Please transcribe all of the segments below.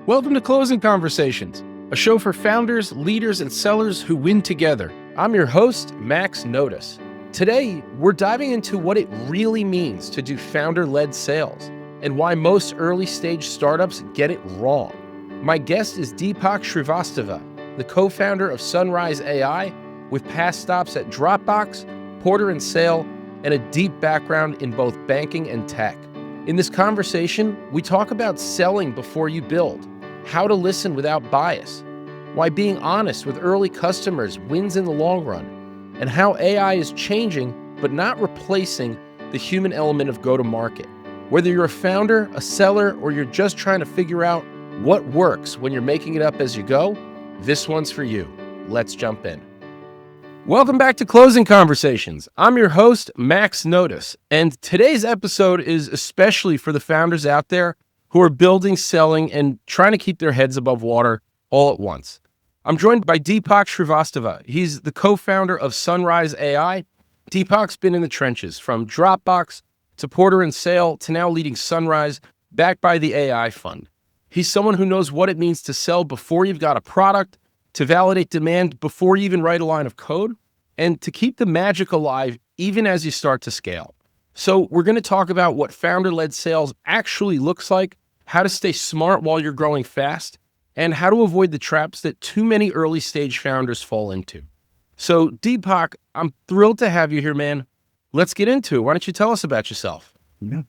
Welcome to Closing Conversations, a show for founders, leaders, and sellers who win together. I'm your host, Max Notis. Today, we're diving into what it really means to do founder-led sales and why most early-stage startups get it wrong. My guest is Deepak Srivastava, the co-founder of Sunrise AI, with past stops at Dropbox, Porter & Sale, and a deep background in both banking and tech. In this conversation, we talk about selling before you build, how to listen without bias, why being honest with early customers wins in the long run, and how AI is changing but not replacing the human element of go-to-market. Whether you're a founder, a seller, or you're just trying to figure out what works when you're making it up as you go, this one's for you. Let's jump in. Welcome back to Closing Conversations. I'm your host, Max Notis, and today's episode is especially for the founders out there who are building, selling, and trying to keep their heads above water all at once. I'm joined by Deepak Srivastava. He's the co-founder of Sunrise AI. Deepak's been in the trenches, from Dropbox to Porter & Sale to now leading Sunrise, backed by the AI fund. He's someone who knows what it means to sell before you've got a product, to validate demand before you even write a line of code, and to keep the magic alive even as you start to scale. So we're going to talk about what founder-led sales actually looks like, how to stay smart while you're growing fast, and how to avoid the traps that too many early-stage founders fall into. So Deepak, I'm thrilled to have you here, man. Let's get into it. Why don't you tell us about yourself?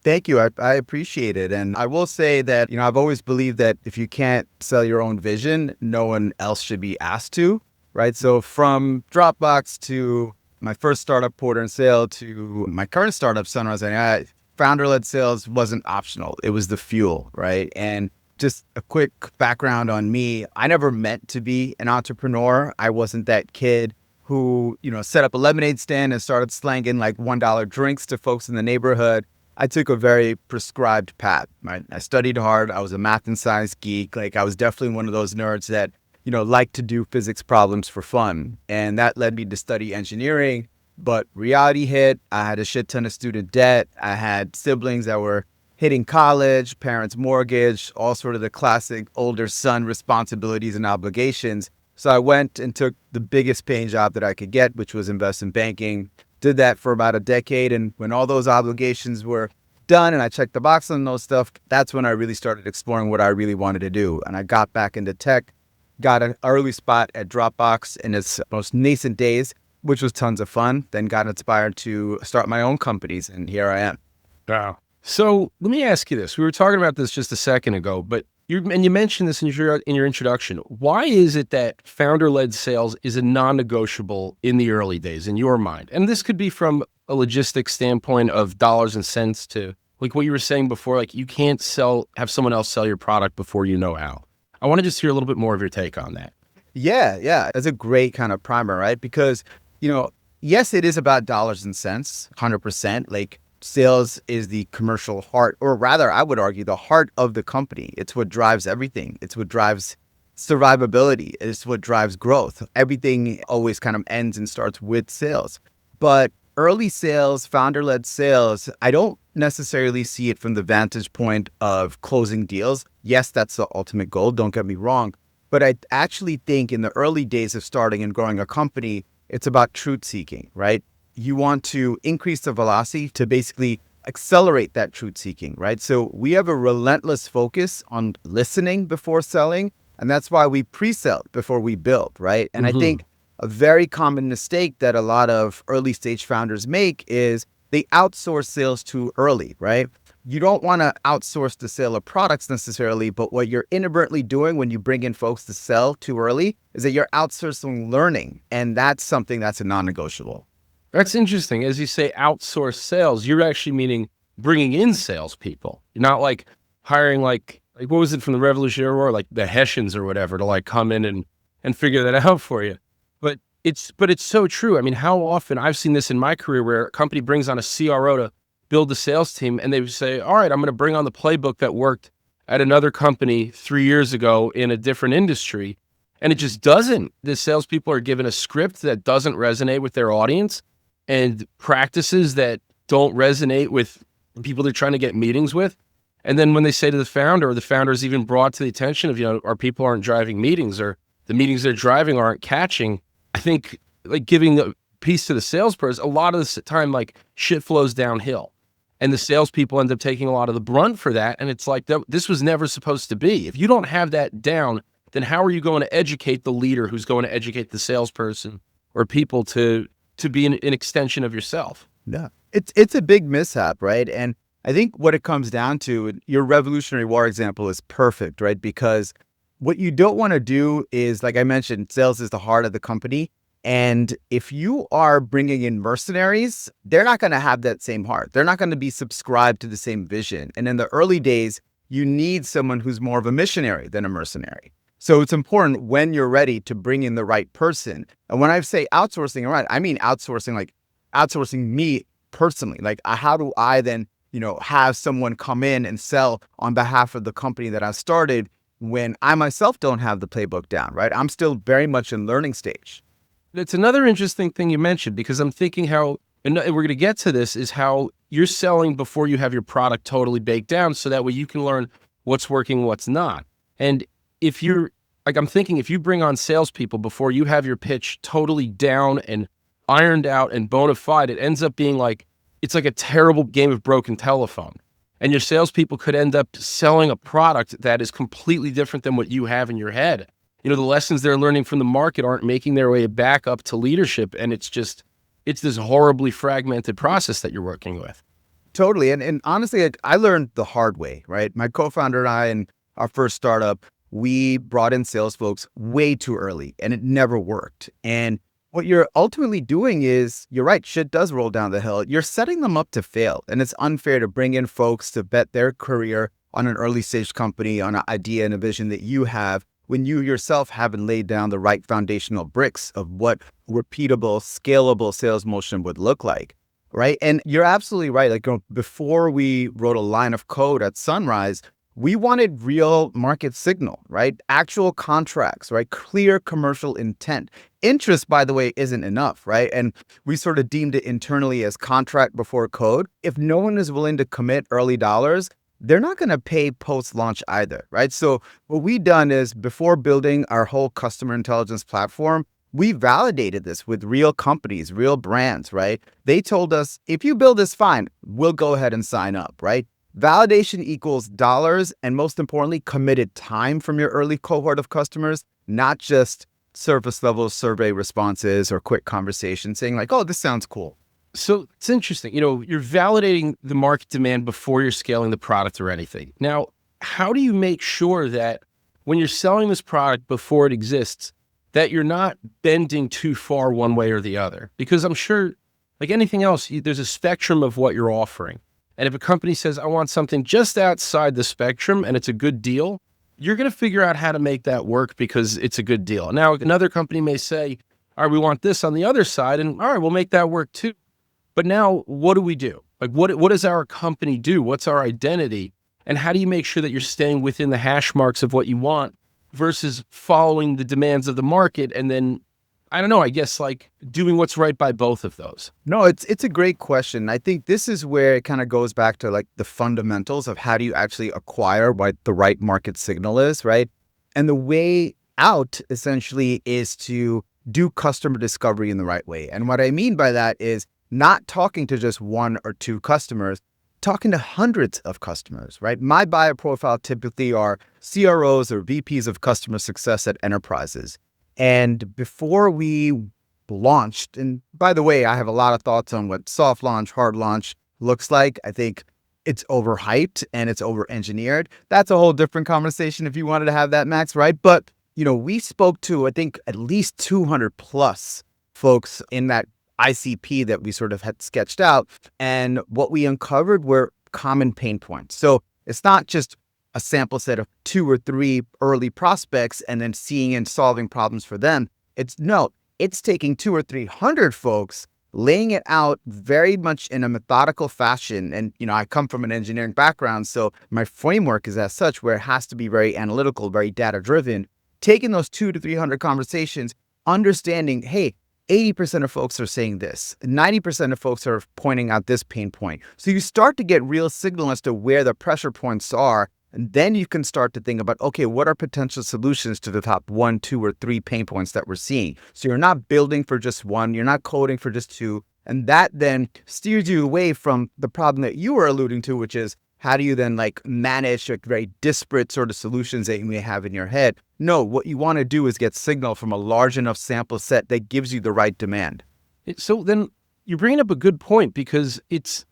Thank you. I appreciate it. And I will say that, I've always believed that if you can't sell your own vision, no one else should be asked to, right? So from Dropbox to my first startup, Porter & Sale, to my current startup, Sunrise AI, founder-led sales wasn't optional. It was the fuel, right? And just a quick background on me, I never meant to be an entrepreneur. I wasn't that kid who, set up a lemonade stand and started slanging like $1 drinks to folks in the neighborhood. I took a very prescribed path, right? I studied hard. I was a math and science geek. I was definitely one of those nerds that, liked to do physics problems for fun. And that led me to study engineering. But reality hit. I had a shit ton of student debt. I had siblings that were hitting college, parents' mortgage, all sort of the classic older son responsibilities and obligations. So I went and took the biggest paying job that I could get, which was investment banking. Did that for about a decade. And when all those obligations were done and I checked the box on those stuff, that's when I really started exploring what I really wanted to do. And I got back into tech, got an early spot at Dropbox in its most nascent days, which was tons of fun. Then got inspired to start my own companies. And here I am. Wow. So let me ask you this. We were talking about this just a second ago, but you mentioned this in your introduction. Why is it that founder-led sales is a non-negotiable in the early days in your mind? And this could be from a logistics standpoint of dollars and cents to like what you were saying before, like you can't have someone else sell your product before you know how. I want to just hear a little bit more of your take on that. Yeah. That's a great kind of primer, right? Because, yes, it is about dollars and cents, 100%. Sales is the commercial heart, or rather, I would argue the heart of the company. It's what drives everything. It's what drives survivability. It's what drives growth. Everything always kind of ends and starts with sales. But early sales, founder-led sales, I don't necessarily see it from the vantage point of closing deals. Yes, that's the ultimate goal. Don't get me wrong. But I actually think in the early days of starting and growing a company, it's about truth seeking, right? You want to increase the velocity to basically accelerate that truth seeking, right? So we have a relentless focus on listening before selling. And that's why we pre-sell before we build, right? And I think a very common mistake that a lot of early stage founders make is they outsource sales too early, right? You don't want to outsource the sale of products necessarily, but what you're inadvertently doing when you bring in folks to sell too early is that you're outsourcing learning. And that's something that's a non-negotiable. That's interesting. As you say, outsource sales, you're actually meaning bringing in salespeople. You're not like hiring like what was it from the Revolutionary War, like the Hessians or whatever, to like come in and figure that out for you. But it's so true. I mean, how often I've seen this in my career where a company brings on a CRO to build the sales team and they say, all right, I'm going to bring on the playbook that worked at another company 3 years ago in a different industry. And it just doesn't. The salespeople are given a script that doesn't resonate with their audience and practices that don't resonate with people they're trying to get meetings with. And then when they say to the founder, or the founder is even brought to the attention of, our people aren't driving meetings, or the meetings they're driving aren't catching, I think like giving a piece to the salesperson, a lot of the time, like shit flows downhill. And the salespeople end up taking a lot of the brunt for that. And it's like, this was never supposed to be. If you don't have that down, then how are you going to educate the leader who's going to educate the salesperson or people to be an extension of yourself? Yeah, it's a big mishap, right? And I think what it comes down to, your Revolutionary War example is perfect, right? Because what you don't want to do is, like I mentioned, sales is the heart of the company. And if you are bringing in mercenaries, they're not going to have that same heart. They're not going to be subscribed to the same vision. And in the early days, you need someone who's more of a missionary than a mercenary. So it's important when you're ready to bring in the right person. And when I say outsourcing, right, I mean outsourcing, like outsourcing me personally. Like how do I then, have someone come in and sell on behalf of the company that I started when I myself don't have the playbook down, right? I'm still very much in learning stage. It's another interesting thing you mentioned, because I'm thinking how, and we're going to get to this, is how you're selling before you have your product totally baked down, so that way you can learn what's working, what's not. And if you're, like, I'm thinking if you bring on salespeople before you have your pitch totally down and ironed out and bona fide, it ends up being like, it's like a terrible game of broken telephone. And your salespeople could end up selling a product that is completely different than what you have in your head. The lessons they're learning from the market aren't making their way back up to leadership. And it's this horribly fragmented process that you're working with. Totally. And honestly, I learned the hard way, right? My co-founder and I, in our first startup, we brought in sales folks way too early, and it never worked. And what you're ultimately doing is, you're right, shit does roll down the hill. You're setting them up to fail. And it's unfair to bring in folks to bet their career on an early stage company, on an idea and a vision that you have, when you yourself haven't laid down the right foundational bricks of what repeatable, scalable sales motion would look like, right? And you're absolutely right. Like, before we wrote a line of code at Sunrise, we wanted real market signal, right? Actual contracts, right? Clear commercial intent. Interest, by the way, isn't enough, right? And we sort of deemed it internally as contract before code. If no one is willing to commit early dollars, they're not going to pay post-launch either, right? So what we've done is, before building our whole customer intelligence platform, we validated this with real companies, real brands, right? They told us, if you build this, fine, we'll go ahead and sign up, right? Validation equals dollars, and most importantly, committed time from your early cohort of customers, not just surface level survey responses or quick conversations saying like, oh, this sounds cool. So it's interesting, you're validating the market demand before you're scaling the product or anything. Now, how do you make sure that when you're selling this product before it exists, that you're not bending too far one way or the other? Because I'm sure, like anything else, there's a spectrum of what you're offering. And if a company says, I want something just outside the spectrum and it's a good deal, you're going to figure out how to make that work because it's a good deal. Now, another company may say, all right, we want this on the other side, and all right, we'll make that work too. But now, what do we do? Like, what does our company do? What's our identity? And how do you make sure that you're staying within the hash marks of what you want versus following the demands of the market and then, I don't know, I guess like doing what's right by both of those? No, it's a great question. I think this is where it kind of goes back to like the fundamentals of how do you actually acquire what the right market signal is, right? And the way out essentially is to do customer discovery in the right way. And what I mean by that is not talking to just one or two customers, talking to hundreds of customers, right? My buyer profile typically are CROs or VPs of customer success at enterprises. And before we launched, and by the way, I have a lot of thoughts on what soft launch, hard launch looks like. I think it's overhyped and it's over-engineered. That's a whole different conversation if you wanted to have that, Max, right? But, we spoke to, I think, at least 200 plus folks in that ICP that we sort of had sketched out. And what we uncovered were common pain points. So it's not just a sample set of 2 or 3 early prospects and then seeing and solving problems for them. It's taking 200 or 300 folks, laying it out very much in a methodical fashion. And, I come from an engineering background, so my framework is as such where it has to be very analytical, very data driven, taking those 200 to 300 conversations, understanding, hey, 80% of folks are saying this. 90% of folks are pointing out this pain point. So you start to get real signal as to where the pressure points are. And then you can start to think about, okay, what are potential solutions to the top 1, 2, or 3 pain points that we're seeing? So you're not building for just one, you're not coding for just two. And that then steers you away from the problem that you were alluding to, which is how do you then like manage like very disparate sort of solutions that you may have in your head? No, what you want to do is get signal from a large enough sample set that gives you the right demand. So then you're bringing up a good point, because it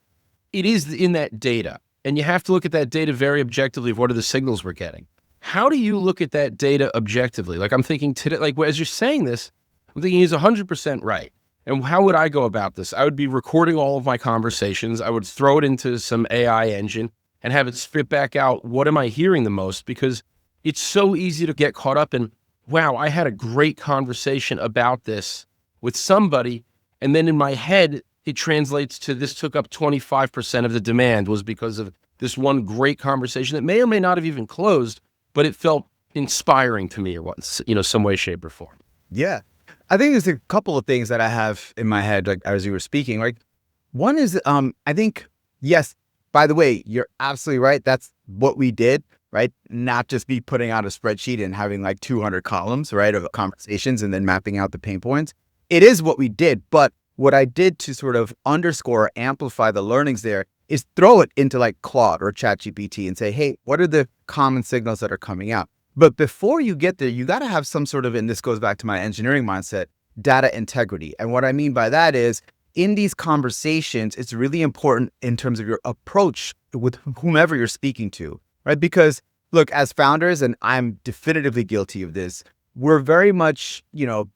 is in that data, and you have to look at that data very objectively of what are the signals we're getting. How do you look at that data objectively? Like I'm thinking today, like as you're saying this, I'm thinking he's 100% right. And how would I go about this? I would be recording all of my conversations. I would throw it into some AI engine and have it spit back out, what am I hearing the most? Because it's so easy to get caught up in, wow, I had a great conversation about this with somebody. And then in my head, it translates to this took up 25% of the demand was because of this one great conversation that may or may not have even closed, but it felt inspiring to me or what, some way, shape, or form. Yeah. I think there's a couple of things that I have in my head, like as you were speaking. Like one is, I think, yes, by the way, you're absolutely right. That's what we did, right? Not just be putting out a spreadsheet and having like 200 columns, right, of conversations and then mapping out the pain points. It is what we did. But what I did to sort of underscore or amplify the learnings there is throw it into like Claude or ChatGPT and say, hey, what are the common signals that are coming out? But before you get there, you got to have some sort of, and this goes back to my engineering mindset, data integrity. And what I mean by that is in these conversations, it's really important in terms of your approach with whomever you're speaking to, right? Because look, as founders, and I'm definitively guilty of this, we're very much,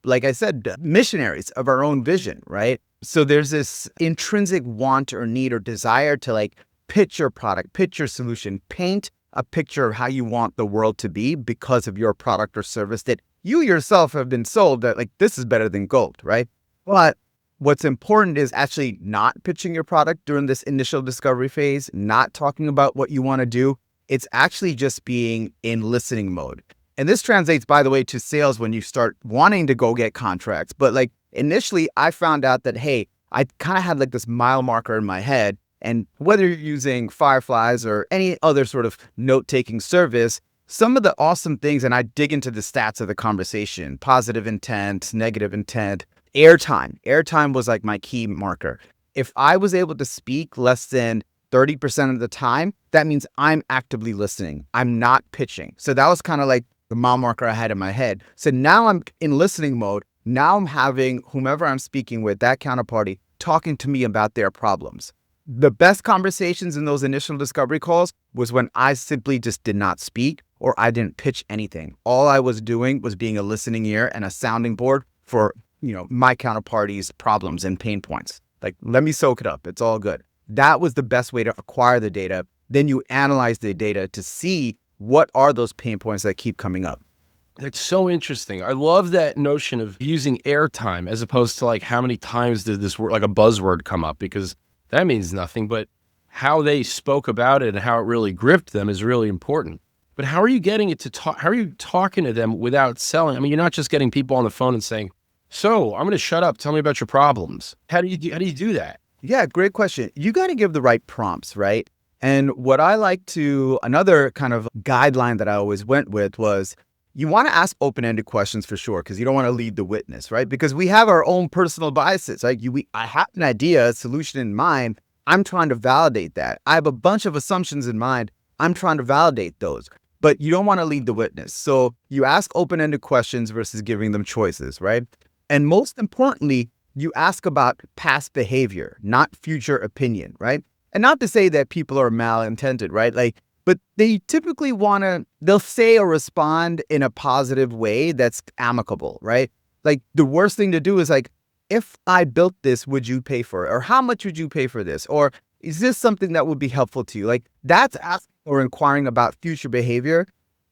like I said, missionaries of our own vision, right? So there's this intrinsic want or need or desire to like pitch your product, pitch your solution, paint a picture of how you want the world to be because of your product or service that you yourself have been sold that like this is better than gold, right? But what's important is actually not pitching your product during this initial discovery phase, not talking about what you want to do. It's actually just being in listening mode. And this translates, by the way, to sales when you start wanting to go get contracts. But like initially I found out that, hey, I kind of had like this mile marker in my head. And whether you're using Fireflies or any other sort of note-taking service, some of the awesome things, and I dig into the stats of the conversation, positive intent, negative intent, airtime. Airtime was like my key marker. If I was able to speak less than 30% of the time, that means I'm actively listening. I'm not pitching. So that was kind of like the mile marker I had in my head. So now I'm in listening mode. Now I'm having whomever I'm speaking with, that counterparty, talking to me about their problems. The best conversations in those initial discovery calls was when I simply just did not speak or I didn't pitch anything. All I was doing was being a listening ear and a sounding board for, my counterparty's problems and pain points. Like, let me soak it up. It's all good. That was the best way to acquire the data. Then you analyze the data to see what are those pain points that keep coming up. That's so interesting. I love that notion of using airtime as opposed to like how many times did this word, like a buzzword, come up, because that means nothing, but how they spoke about it and how it really gripped them is really important. But how are you getting it to talk? How are you talking to them without selling? I mean, you're not just getting people on the phone and saying, so I'm going to shut up. Tell me about your problems. How do you do that? Yeah, great question. You got to give the right prompts, right? And what I like to, another kind of guideline that I always went with was you want to ask open-ended questions for sure, because you don't want to lead the witness, right? Because we have our own personal biases. Like I have an idea, a solution in mind. I'm trying to validate that. I have a bunch of assumptions in mind. I'm trying to validate those, but you don't want to lead the witness. So you ask open-ended questions versus giving them choices, right? And most importantly, you ask about past behavior, not future opinion, right? And not to say that people are malintended, right? But they typically they'll say or respond in a positive way that's amicable, right? Like the worst thing to do is like, if I built this, would you pay for it? Or how much would you pay for this? Or is this something that would be helpful to you? Like that's asking or inquiring about future behavior.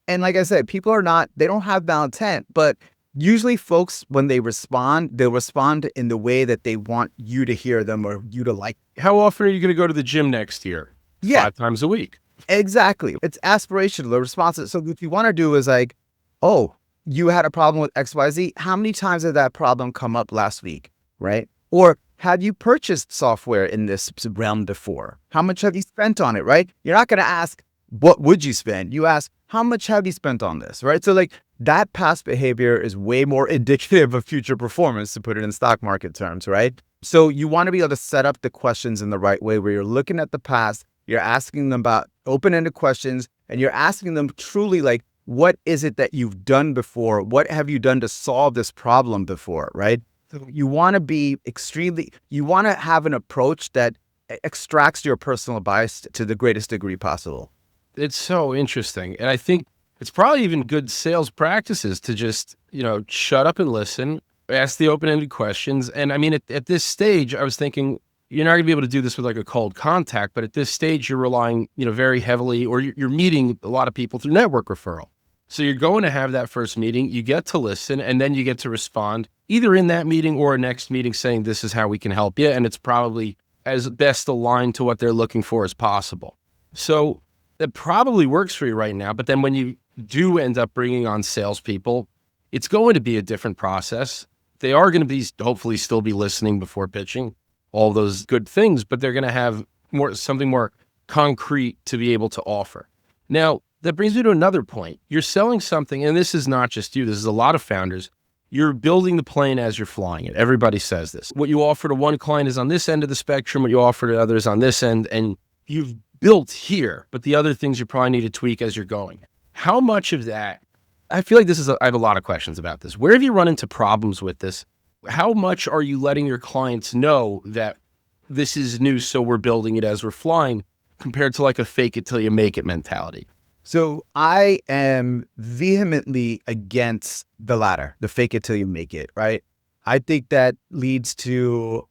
And like I said, they don't have malintent, but usually folks, when they respond, they'll respond in the way that they want you to hear them or you to like. How often are you going to go to the gym next year? Yeah. 5 times a week. Exactly. It's aspirational, the response. So what you want to do is like, oh, you had a problem with XYZ. How many times did that problem come up last week, right? Or have you purchased software in this realm before? How much have you spent on it, right? You're not going to ask, what would you spend? You ask, how much have you spent on this, right? So like that past behavior is way more indicative of future performance, to put it in stock market terms, right? So you want to be able to set up the questions in the right way where you're looking at the past, you're asking them about open-ended questions, and you're asking them truly like, what is it that you've done before? What have you done to solve this problem before, right? So you want to be you want to have an approach that extracts your personal bias to the greatest degree possible. It's so interesting. And I think it's probably even good sales practices to just, shut up and listen, ask the open-ended questions. And I mean, at this stage, I was thinking, you're not gonna be able to do this with like a cold contact, but at this stage, you're relying, very heavily, or you're meeting a lot of people through network referral. So you're going to have that first meeting, you get to listen, and then you get to respond either in that meeting or a next meeting saying, this is how we can help you. And it's probably as best aligned to what they're looking for as possible. So that probably works for you right now. But then when you do end up bringing on salespeople, it's going to be a different process. They are going to be hopefully still be listening before pitching, all those good things, but they're going to have something more concrete to be able to offer. Now, that brings me to another point. You're selling something, and this is not just you, this is a lot of founders. You're building the plane as you're flying it. Everybody says this. What you offer to one client is on this end of the spectrum, what you offer to others on this end, and you've built here, but the other things you probably need to tweak as you're going. How much of that, I feel like I have a lot of questions about this. Where have you run into problems with this? How much are you letting your clients know that this is new, so we're building it as we're flying, compared to like a fake it till you make it mentality? So I am vehemently against the latter, the fake it till you make it, right? I think that leads to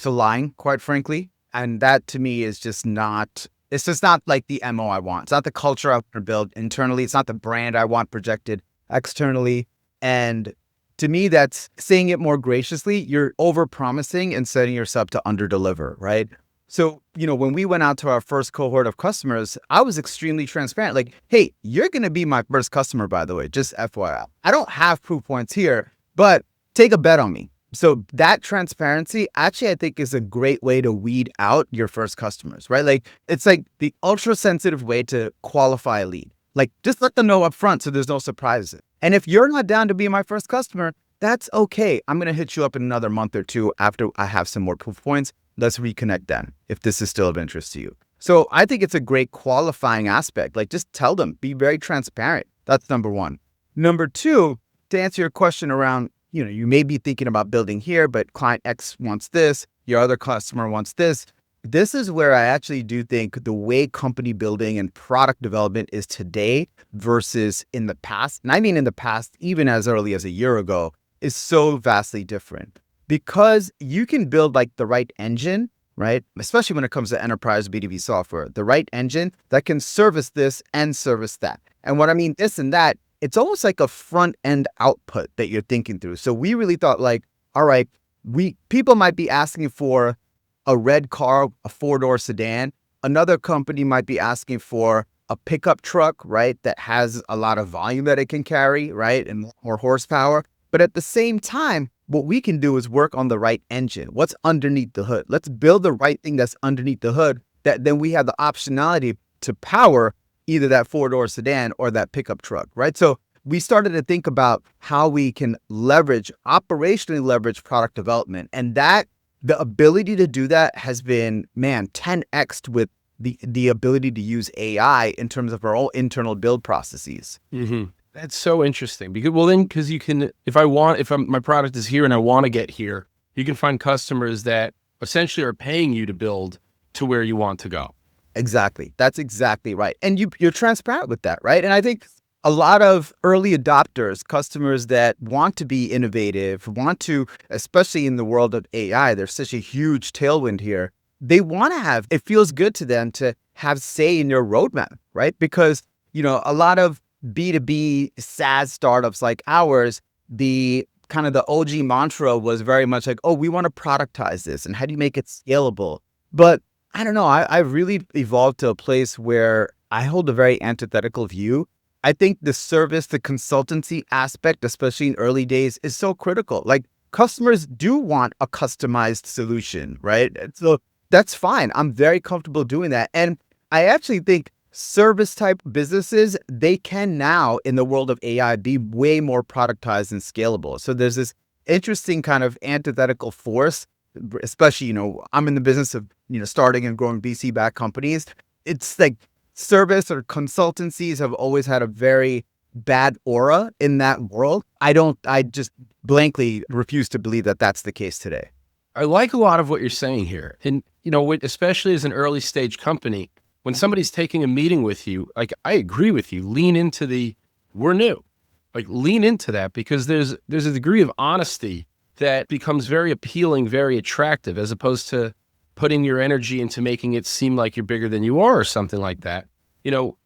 lying, quite frankly. And that to me is just not, it's just not like the MO I want. It's not the culture I want to build internally. It's not the brand I want projected externally. And to me, that's saying it more graciously. You're over promising and setting yourself to underdeliver, right? So, when we went out to our first cohort of customers, I was extremely transparent. Like, hey, you're going to be my first customer, by the way, just FYI. I don't have proof points here, but take a bet on me. So that transparency actually, I think, is a great way to weed out your first customers, right? Like, it's like the ultra sensitive way to qualify a lead. Like, just let them know up front so there's no surprises. And if you're not down to be my first customer, that's okay. I'm going to hit you up in another month or two after I have some more proof points. Let's reconnect then, if this is still of interest to you. So I think it's a great qualifying aspect. Like, just tell them, be very transparent. That's number one. Number two, to answer your question around, you may be thinking about building here, but client X wants this, your other customer wants this. This is where I actually do think the way company building and product development is today versus in the past, and I mean in the past, even as early as a year ago, is so vastly different. Because you can build like the right engine, right? Especially when it comes to enterprise B2B software, the right engine that can service this and service that. And what I mean this and that, it's almost like a front end output that you're thinking through. So we really thought like, all right, people might be asking for a red car, a 4-door sedan. Another company might be asking for a pickup truck, right? That has a lot of volume that it can carry, right? And more horsepower. But at the same time, what we can do is work on the right engine. What's underneath the hood? Let's build the right thing that's underneath the hood that then we have the optionality to power either that 4-door sedan or that pickup truck, right? So we started to think about how we can operationally leverage product development. And that the ability to do that has been, 10x'd with the ability to use AI in terms of our own internal build processes. Mm-hmm. That's so interesting because you can, my product is here and I want to get here, you can find customers that essentially are paying you to build to where you want to go. Exactly. That's exactly right. And you're transparent with that, right? And I think a lot of early adopters, customers that want to be innovative, especially in the world of AI, there's such a huge tailwind here. They want to have, it feels good to them to have say in your roadmap, right? Because, a lot of B2B SaaS startups like ours, the OG mantra was very much like, oh, we want to productize this. And how do you make it scalable? But I don't know. I've really evolved to a place where I hold a very antithetical view I think the service, the consultancy aspect, especially in early days, is so critical. Like customers do want a customized solution, right? And so that's fine. I'm very comfortable doing that. And I actually think service type businesses, they can now in the world of AI be way more productized and scalable. So there's this interesting kind of antithetical force, especially, I'm in the business of, starting and growing VC-backed companies. It's like service or consultancies have always had a very bad aura in that world. I just blankly refuse to believe that that's the case today. I like a lot of what you're saying here. And, especially as an early stage company, when somebody's taking a meeting with you, like I agree with you, lean into we're new, like lean into that, because there's a degree of honesty that becomes very appealing, very attractive, as opposed to putting your energy into making it seem like you're bigger than you are or something like that.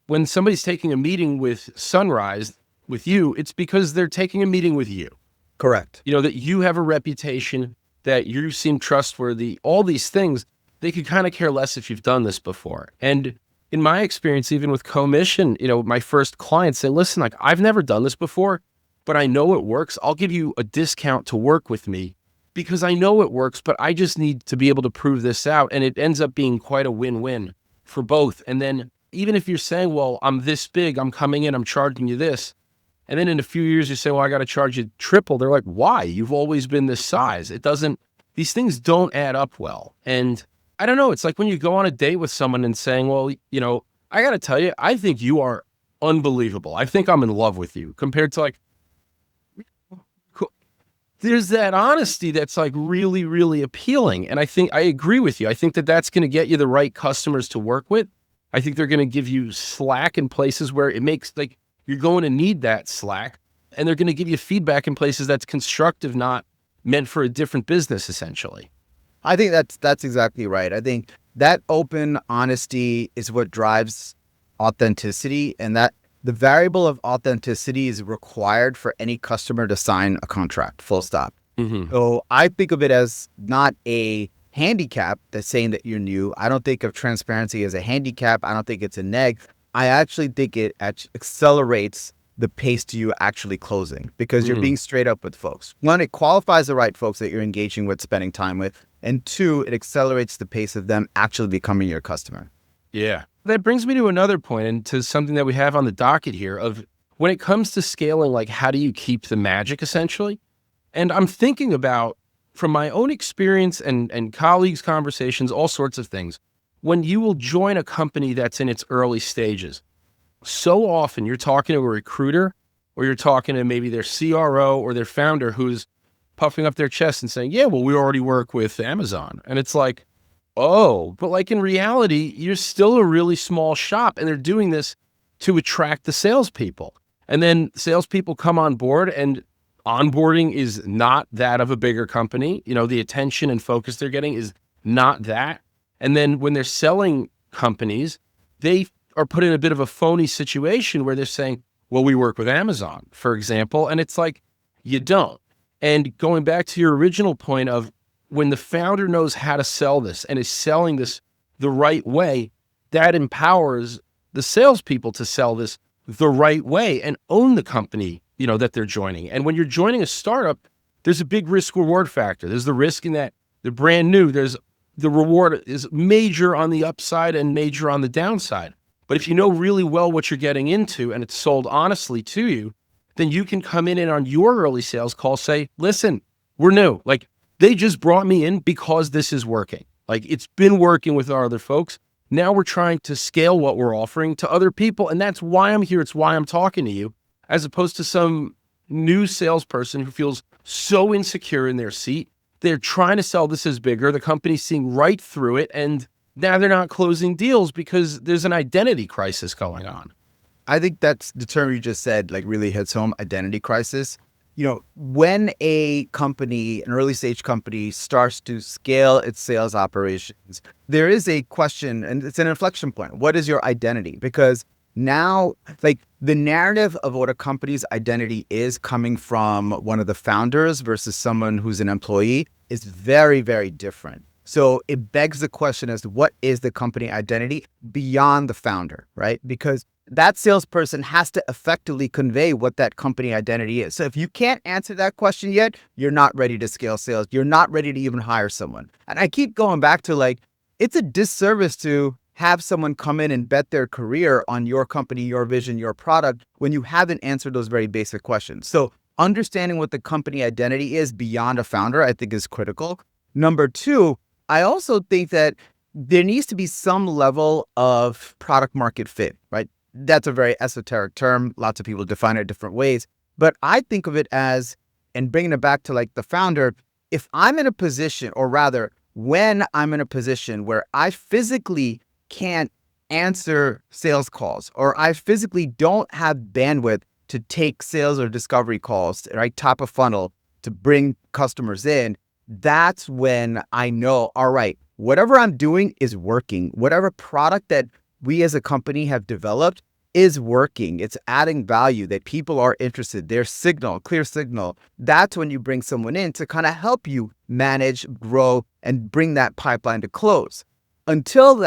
When somebody's taking a meeting with Sunrise with you, it's because they're taking a meeting with you. Correct. That you have a reputation, that you seem trustworthy, all these things. They could kind of care less if you've done this before. And in my experience, even with commission, my first clients say, listen, like I've never done this before, but I know it works. I'll give you a discount to work with me because I know it works, but I just need to be able to prove this out. And it ends up being quite a win-win for both. And then even if you're saying, well, I'm this big, I'm coming in, I'm charging you this. And then in a few years you say, well, I got to charge you triple. They're like, why? You've always been this size. These things don't add up well. And I don't know. It's like when you go on a date with someone and saying, well, I got to tell you, I think you are unbelievable. I think I'm in love with you, compared to like, there's that honesty that's like really, really appealing. And I think I agree with you. I think that that's going to get you the right customers to work with. I think they're going to give you slack in places where it makes like you're going to need that slack, and they're going to give you feedback in places that's constructive, not meant for a different business, essentially. I think that's exactly right. I think that open honesty is what drives authenticity, and that the variable of authenticity is required for any customer to sign a contract, full stop. Mm-hmm. So I think of it as not a handicap that's saying that you're new. I don't think of transparency as a handicap. I don't think it's a neg. I actually think it accelerates the pace to you actually closing, because you're being straight up with folks. One, it qualifies the right folks that you're engaging with, spending time with. And two, it accelerates the pace of them actually becoming your customer. Yeah. That brings me to another point, and to something that we have on the docket here of when it comes to scaling, like how do you keep the magic essentially? And I'm thinking about, from my own experience and colleagues' conversations, all sorts of things, when you will join a company that's in its early stages, so often you're talking to a recruiter, or you're talking to maybe their CRO or their founder who's puffing up their chest and saying, yeah, well, we already work with Amazon. And it's like, oh, but like in reality, you're still a really small shop, and they're doing this to attract the salespeople. And then salespeople come on board, and onboarding is not that of a bigger company. The attention and focus they're getting is not that. And then when they're selling companies, they are put in a bit of a phony situation where they're saying, well, we work with Amazon, for example. And it's like, you don't. And going back to your original point of when the founder knows how to sell this and is selling this the right way, that empowers the salespeople to sell this the right way and own the company, that they're joining. And when you're joining a startup, there's a big risk reward factor. There's the risk in that they're brand new. There's the reward is major on the upside and major on the downside. But if you know really well what you're getting into and it's sold honestly to you, then you can come in and on your early sales call say, listen, we're new. Like they just brought me in because this is working. Like it's been working with our other folks. Now we're trying to scale what we're offering to other people. And that's why I'm here. It's why I'm talking to you, as opposed to some new salesperson who feels so insecure in their seat. They're trying to sell this as bigger. The company's seeing right through it. And now they're not closing deals because there's an identity crisis going on. I think that's the term you just said, like really hits home, identity crisis. When a company, an early stage company, starts to scale its sales operations, there is a question, and it's an inflection point. What is your identity? Because now, like the narrative of what a company's identity is coming from one of the founders versus someone who's an employee is very, very different. So it begs the question as to what is the company identity beyond the founder, right? Because that salesperson has to effectively convey what that company identity is. So if you can't answer that question yet, you're not ready to scale sales. You're not ready to even hire someone. And I keep going back to like, it's a disservice to have someone come in and bet their career on your company, your vision, your product when you haven't answered those very basic questions. So understanding what the company identity is beyond a founder, I think is critical. Number two, I also think that there needs to be some level of product market fit, right? That's a very esoteric term. Lots of people define it different ways. But I think of it as, and bringing it back to like the founder, if I'm in a position, or rather, when I'm in a position where I physically can't answer sales calls, or I physically don't have bandwidth to take sales or discovery calls, right, top of funnel to bring customers in, that's when I know, all right, whatever I'm doing is working. Whatever product that we as a company have developed is working. It's adding value, that people are interested. There's signal, clear signal. That's when you bring someone in to kind of help you manage, grow, and bring that pipeline to close. Until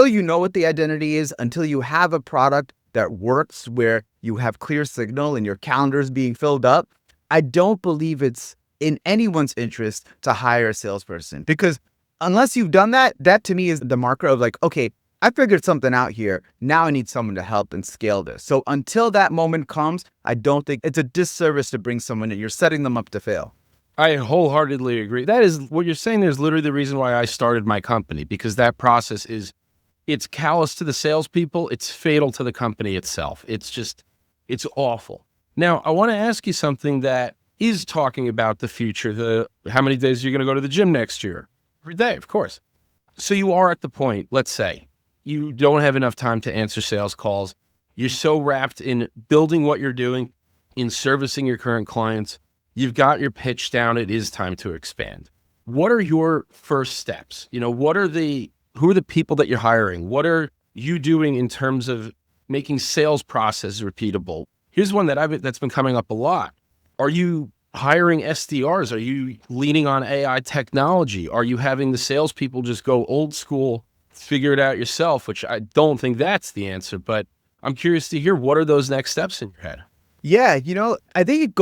you know what the identity is, until you have a product that works where you have clear signal and your calendar is being filled up, I don't believe it's in anyone's interest to hire a salesperson. Because unless you've done that, that to me is the marker of like, okay, I figured something out here. Now I need someone to help and scale this. So until that moment comes, I don't think it's a disservice to bring someone in. You're setting them up to fail. I wholeheartedly agree. That is what you're saying. There's literally the reason why I started my company, because that process it's callous to the salespeople. It's fatal to the company itself. It's awful. Now, I want to ask you something that is talking about the future, how many days you're going to go to the gym next year? Every day, of course. So you are at the point, let's say, you don't have enough time to answer sales calls. You're so wrapped in building what you're doing, in servicing your current clients. You've got your pitch down. It is time to expand. What are your first steps? You know, who are the people that you're hiring? What are you doing in terms of making sales process repeatable? Here's one that's been coming up a lot. Are you hiring SDRs? Are you leaning on AI technology? Are you having the salespeople just go old school, figure it out yourself? Which I don't think that's the answer, but I'm curious to hear, what are those next steps in your head? Yeah, I think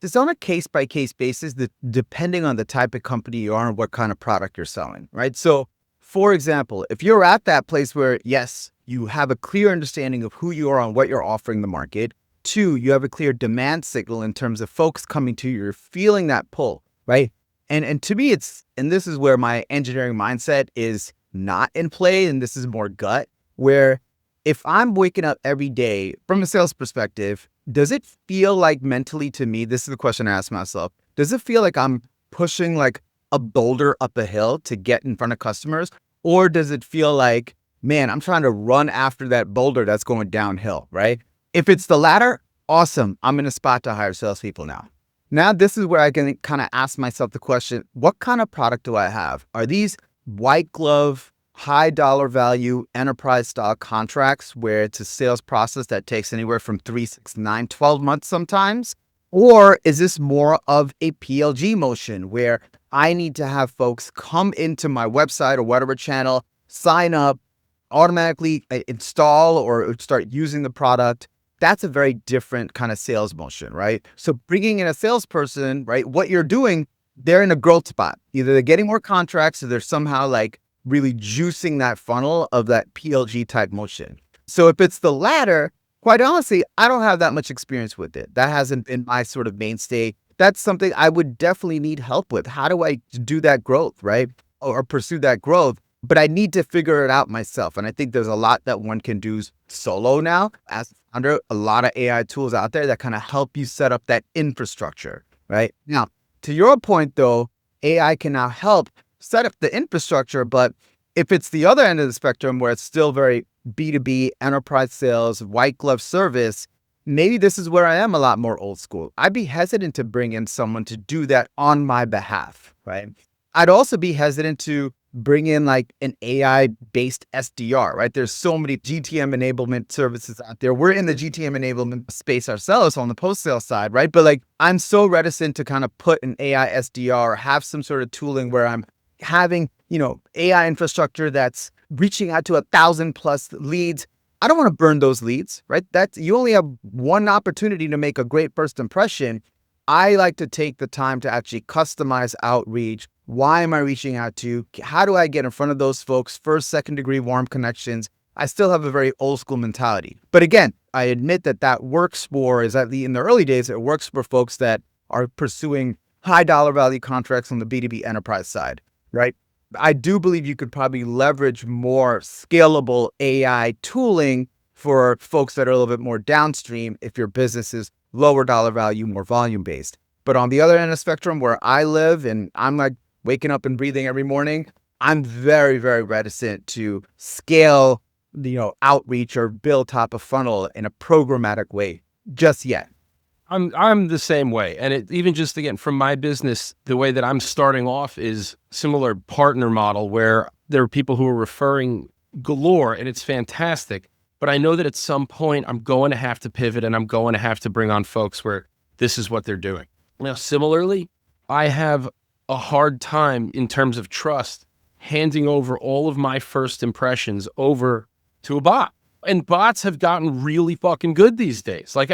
it's on a case-by-case basis, that depending on the type of company you are and what kind of product you're selling, right? So, for example, if you're at that place where, yes, you have a clear understanding of who you are and what you're offering the market. 2, you have a clear demand signal in terms of folks coming to you. You're feeling that pull, right? And to me, and this is where my engineering mindset is not in play, and this is more gut, where if I'm waking up every day from a sales perspective, does it feel like mentally to me, this is the question I ask myself, does it feel like I'm pushing like a boulder up a hill to get in front of customers? Or does it feel like, man, I'm trying to run after that boulder that's going downhill, right? If it's the latter, awesome. I'm in a spot to hire salespeople now. Now, this is where I can kind of ask myself the question, what kind of product do I have? Are these white glove, high dollar value enterprise style contracts where it's a sales process that takes anywhere from 3, 6, 9, 12 months sometimes? Or is this more of a PLG motion where I need to have folks come into my website or whatever channel, sign up, automatically install or start using the product? That's a very different kind of sales motion, right? So bringing in a salesperson, right, what you're doing, they're in a growth spot. Either they're getting more contracts or they're somehow like really juicing that funnel of that PLG type motion. So if it's the latter, quite honestly, I don't have that much experience with it. That hasn't been my sort of mainstay. That's something I would definitely need help with. How do I do that growth, right? Or pursue that growth? But I need to figure it out myself. And I think there's a lot that one can do solo now. As a founder, a lot of AI tools out there that kind of help you set up that infrastructure, right? Now, to your point though, AI can now help set up the infrastructure, but if it's the other end of the spectrum where it's still very B2B, enterprise sales, white glove service, maybe this is where I am a lot more old school. I'd be hesitant to bring in someone to do that on my behalf, right? I'd also be hesitant to bring in like an AI-based SDR, right? There's so many GTM enablement services out there. We're in the GTM enablement space ourselves on the post-sale side, right? But like, I'm so reticent to kind of put an AI SDR or have some sort of tooling where I'm having, AI infrastructure that's reaching out to 1,000+ leads. I don't want to burn those leads, right? You only have one opportunity to make a great first impression. I like to take the time to actually customize outreach. Why am I reaching out to you? How do I get in front of those folks? First, second degree warm connections. I still have a very old school mentality. But again, I admit that works for, is at the in the early days, it works for folks that are pursuing high dollar value contracts on the B2B enterprise side, right? I do believe you could probably leverage more scalable AI tooling for folks that are a little bit more downstream if your business is lower dollar value, more volume based. But on the other end of the spectrum where I live and I'm like waking up and breathing every morning, I'm very, very reticent to scale, outreach or build top of funnel in a programmatic way just yet. I'm the same way. And it even just, again, from my business, the way that I'm starting off is similar partner model where there are people who are referring galore and it's fantastic. But I know that at some point I'm going to have to pivot and I'm going to have to bring on folks where this is what they're doing. Now, similarly, I have a hard time in terms of trust handing over all of my first impressions over to a bot. And bots have gotten really fucking good these days. Like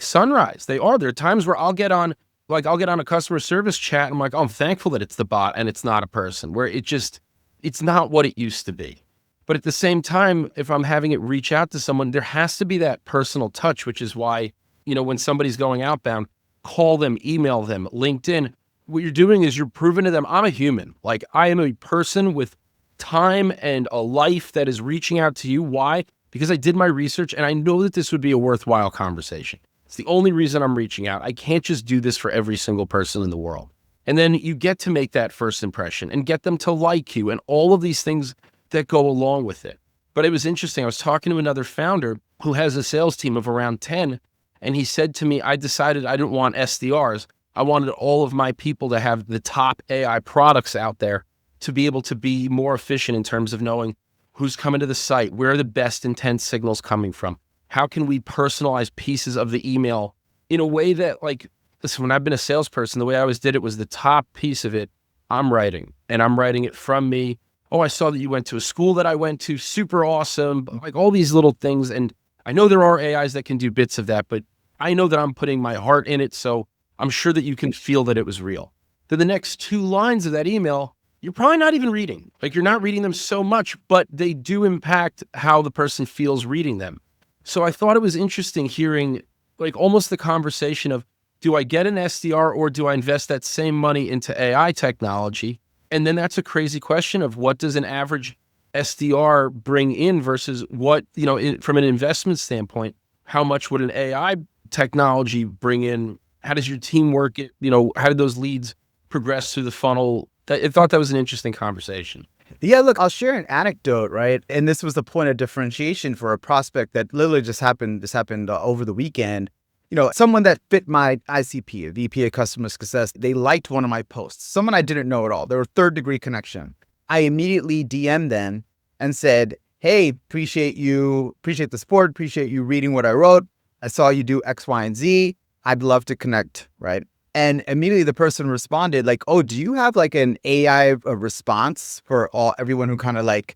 Sunrise, they are. There are times where I'll get on a customer service chat and I'm like, oh, I'm thankful that it's the bot and it's not a person, where it's not what it used to be. But at the same time, if I'm having it reach out to someone, there has to be that personal touch, which is why, when somebody's going outbound, call them, email them, LinkedIn. What you're doing is you're proving to them, I'm a human. Like, I am a person with time and a life that is reaching out to you. Why? Because I did my research and I know that this would be a worthwhile conversation. It's the only reason I'm reaching out. I can't just do this for every single person in the world. And then you get to make that first impression and get them to like you and all of these things that go along with it. But it was interesting. I was talking to another founder who has a sales team of around 10. And he said to me, I decided I didn't want SDRs. I wanted all of my people to have the top AI products out there to be able to be more efficient in terms of knowing who's coming to the site, where are the best intent signals coming from? How can we personalize pieces of the email in a way that, like, listen, when I've been a salesperson, the way I always did it was the top piece of it, I'm writing, and I'm writing it from me. Oh, I saw that you went to a school that I went to, super awesome, like all these little things. And I know there are AIs that can do bits of that, but I know that I'm putting my heart in it, so I'm sure that you can feel that it was real. Then the next 2 lines of that email, you're probably not even reading. Like, you're not reading them so much, but they do impact how the person feels reading them. So I thought it was interesting hearing, like, almost the conversation of, do I get an SDR or do I invest that same money into AI technology? And then that's a crazy question of what does an average SDR bring in versus what, from an investment standpoint, how much would an AI technology bring in? How does your team work? How did those leads progress through the funnel? I thought that was an interesting conversation. Yeah, look, I'll share an anecdote, right? And this was the point of differentiation for a prospect that literally just happened. This happened over the weekend. Someone that fit my ICP, a VP of Customer Success, they liked one of my posts. Someone I didn't know at all. They were third degree connection. I immediately DM'd them and said, hey, appreciate the support, appreciate you reading what I wrote. I saw you do X, Y, and Z. I'd love to connect, right? And immediately the person responded like, oh, do you have like an AI response for everyone who kind of like,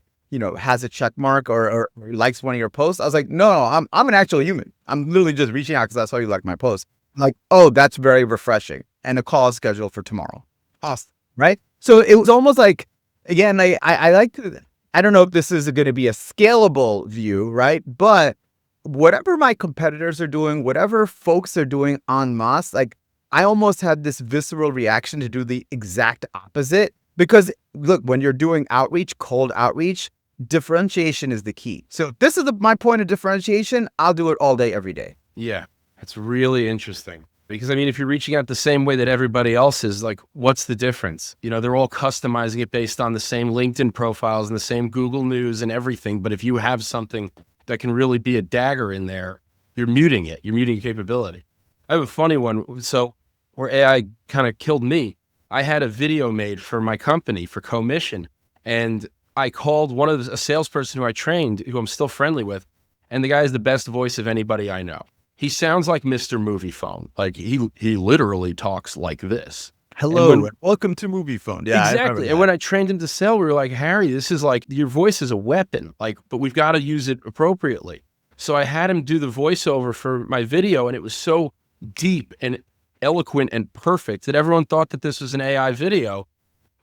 has a check mark or likes one of your posts? I was like, no, I'm an actual human. I'm literally just reaching out because I saw you like my post. I'm like, oh, that's very refreshing. And a call is scheduled for tomorrow. Awesome, right? So it was almost like, again, I like to, I don't know if this is going to be a scalable view, right? But whatever my competitors are doing, whatever folks are doing en masse, like, I almost had this visceral reaction to do the exact opposite because look, when you're doing outreach, cold outreach, differentiation is the key. So this is my point of differentiation. I'll do it all day, every day. Yeah, that's really interesting because if you're reaching out the same way that everybody else is, like, what's the difference? They're all customizing it based on the same LinkedIn profiles and the same Google News and everything. But if you have something that can really be a dagger in there, you're muting it. You're muting capability. I have a funny one. So where AI kind of killed me, I had a video made for my company for commission. And I called a salesperson who I trained, who I'm still friendly with. And the guy has the best voice of anybody I know. He sounds like Mr. Movie Phone. Like he literally talks like this. And Hello, and welcome to Movie Phone. Yeah, I remember exactly. And that. when I trained him to sell, we were like, Harry, this is like your voice is a weapon, like, but we've got to use it appropriately. So I had him do the voiceover for my video, and it was so deep and eloquent and perfect that everyone thought that this was an AI video.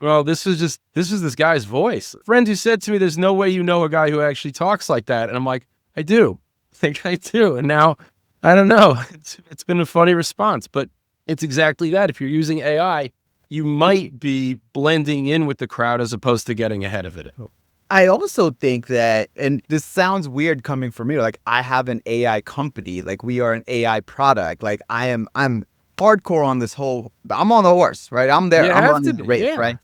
Well, this is this guy's voice. A friend who said to me, there's no way you know a guy who actually talks like that. And I'm like, I do. I think I do. And now, I don't know. It's been a funny response, but it's exactly that. If you're using AI, you might be blending in with the crowd as opposed to getting ahead of it. I also think that, and this sounds weird coming from me, like I have an AI company, like we are an AI product. Like I'm hardcore on this whole, I'm on the horse, right? I'm there. You I'm have running to the be, race, yeah. right?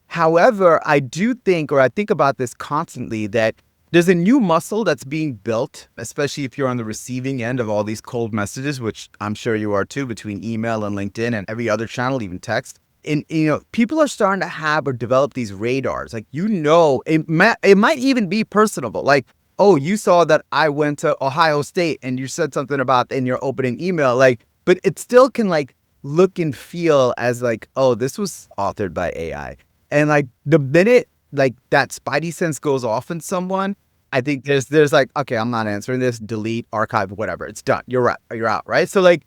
However, I do think, or I think about this constantly, that there's a new muscle that's being built, especially if you're on the receiving end of all these cold messages, which I'm sure you are too, between email and LinkedIn and every other channel, even text. And, people are starting to have or develop these radars. Like, it might even be personable. Like, oh, you saw that I went to Ohio State and you said something about in your opening email, like, but it still can like look and feel as like, oh, this was authored by AI. And like the minute like that spidey sense goes off in someone, I think there's like, okay, I'm not answering this, delete, archive, whatever. It's done. You're out, right? So like,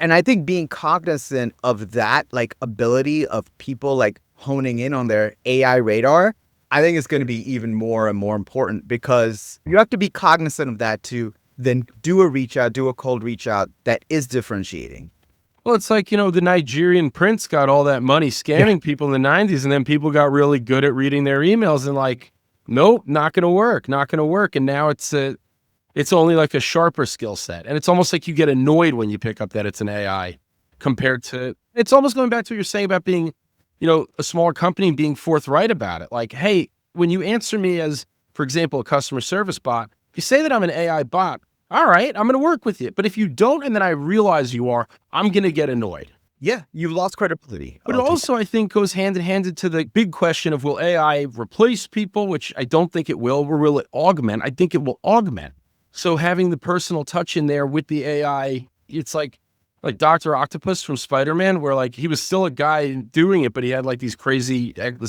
and I think being cognizant of that, like ability of people like honing in on their AI radar, I think it's going to be even more and more important, because you have to be cognizant of that to then do a cold reach out that is differentiating. Well, it's like, the Nigerian prince got all that money scamming people in the 90s, and then people got really good at reading their emails and like, nope, not going to work, not going to work. And now it's only like a sharper skill set. And it's almost like you get annoyed when you pick up that it's an AI compared to, it's almost going back to what you're saying about being, a smaller company and being forthright about it. Like, hey, when you answer me as, for example, a customer service bot, if you say that I'm an AI bot, all right, I'm going to work with you. But if you don't, and then I realize you are, I'm going to get annoyed. Yeah, you've lost credibility. But it also, I think, goes hand in hand into the big question of, will AI replace people, which I don't think it will, or will it augment? I think it will augment. So having the personal touch in there with the AI, it's like Dr. Octopus from Spider-Man, where like he was still a guy doing it, but he had like this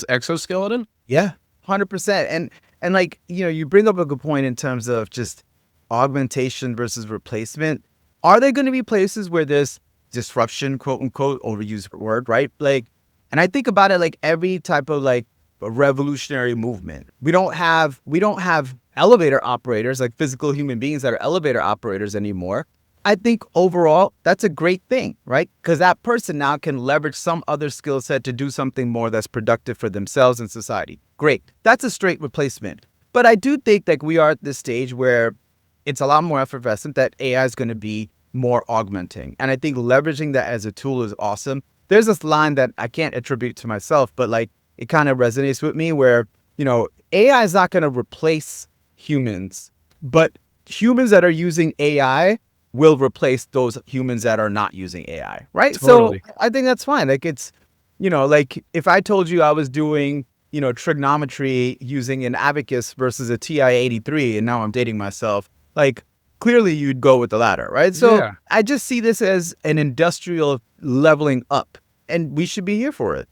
exoskeleton. Yeah, 100%. And like, you bring up a good point in terms of just augmentation versus replacement. Are there going to be places where there's disruption, quote unquote, overused word, right? Like, and I think about it like every type of like a revolutionary movement. We don't have elevator operators, like physical human beings that are elevator operators anymore. I think overall, that's a great thing, right? Because that person now can leverage some other skill set to do something more that's productive for themselves and society. Great. That's a straight replacement. But I do think that we are at this stage where it's a lot more effervescent, that AI is going to be more augmenting. And I think leveraging that as a tool is awesome. There's this line that I can't attribute to myself, but like it kind of resonates with me where, AI is not going to replace humans, but humans that are using AI will replace those humans that are not using AI, right? Totally. So I think that's fine. Like it's, like if I told you I was doing, trigonometry using an abacus versus a TI-83, and now I'm dating myself, like clearly you'd go with the latter, right? So Yeah. I just see this as an industrial leveling up, and we should be here for it.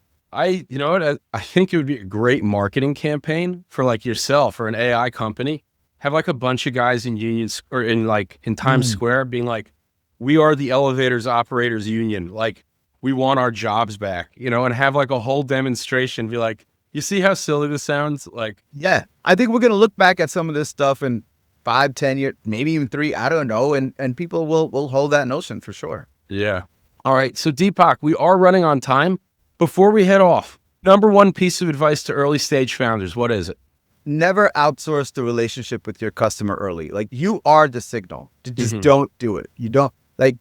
You know what? I think it would be a great marketing campaign for like yourself or an AI company. Have like a bunch of guys in unions or in Times Square being like, we are the elevators operators union. Like we want our jobs back, and have like a whole demonstration. Be like, you see how silly this sounds? Like, yeah, I think we're going to look back at some of this stuff in 5, 10 years, maybe even 3, I don't know. And people will hold that notion for sure. yeah. All right. So Deepak, we are running on time. Before we head off, number one piece of advice to early stage founders, what is it? Never outsource the relationship with your customer early. Like you are the signal. Just don't do it. You don't like,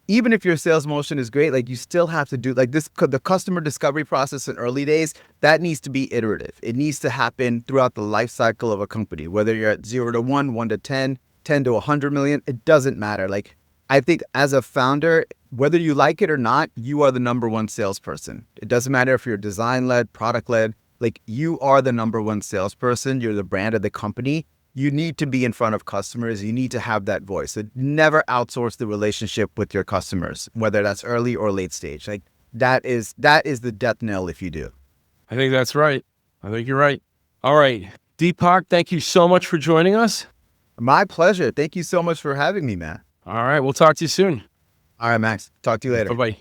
even if your sales motion is great, like you still have to do like this, the customer discovery process in early days, that needs to be iterative. It needs to happen throughout the life cycle of a company, whether you're at 0 to 1, 1 to 10, 10 to 100 million, it doesn't matter. Like I think as a founder, whether you like it or not, you are the number one salesperson. It doesn't matter if you're design-led, product-led, like you are the number one salesperson. You're the brand of the company. You need to be in front of customers. You need to have that voice. So never outsource the relationship with your customers, whether that's early or late stage. Like that is the death knell if you do. I think that's right. I think you're right. All right. Deepak, thank you so much for joining us. My pleasure. Thank you so much for having me, Matt. All right. We'll talk to you soon. All right, Max. Talk to you later. Bye-bye.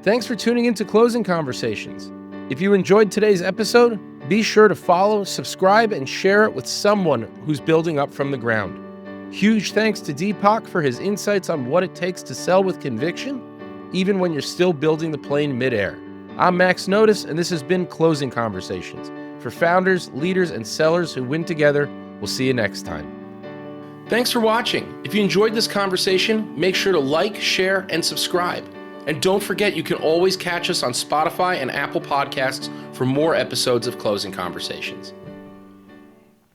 Thanks for tuning into Closing Conversations. If you enjoyed today's episode, be sure to follow, subscribe, and share it with someone who's building up from the ground. Huge thanks to Deepak for his insights on what it takes to sell with conviction, even when you're still building the plane midair. I'm Max Notis, and this has been Closing Conversations for founders, leaders, and sellers who win together. We'll see you next time. Thanks for watching. If you enjoyed this conversation, make sure to like, share, and subscribe. And don't forget, you can always catch us on Spotify and Apple Podcasts for more episodes of Closing Conversations.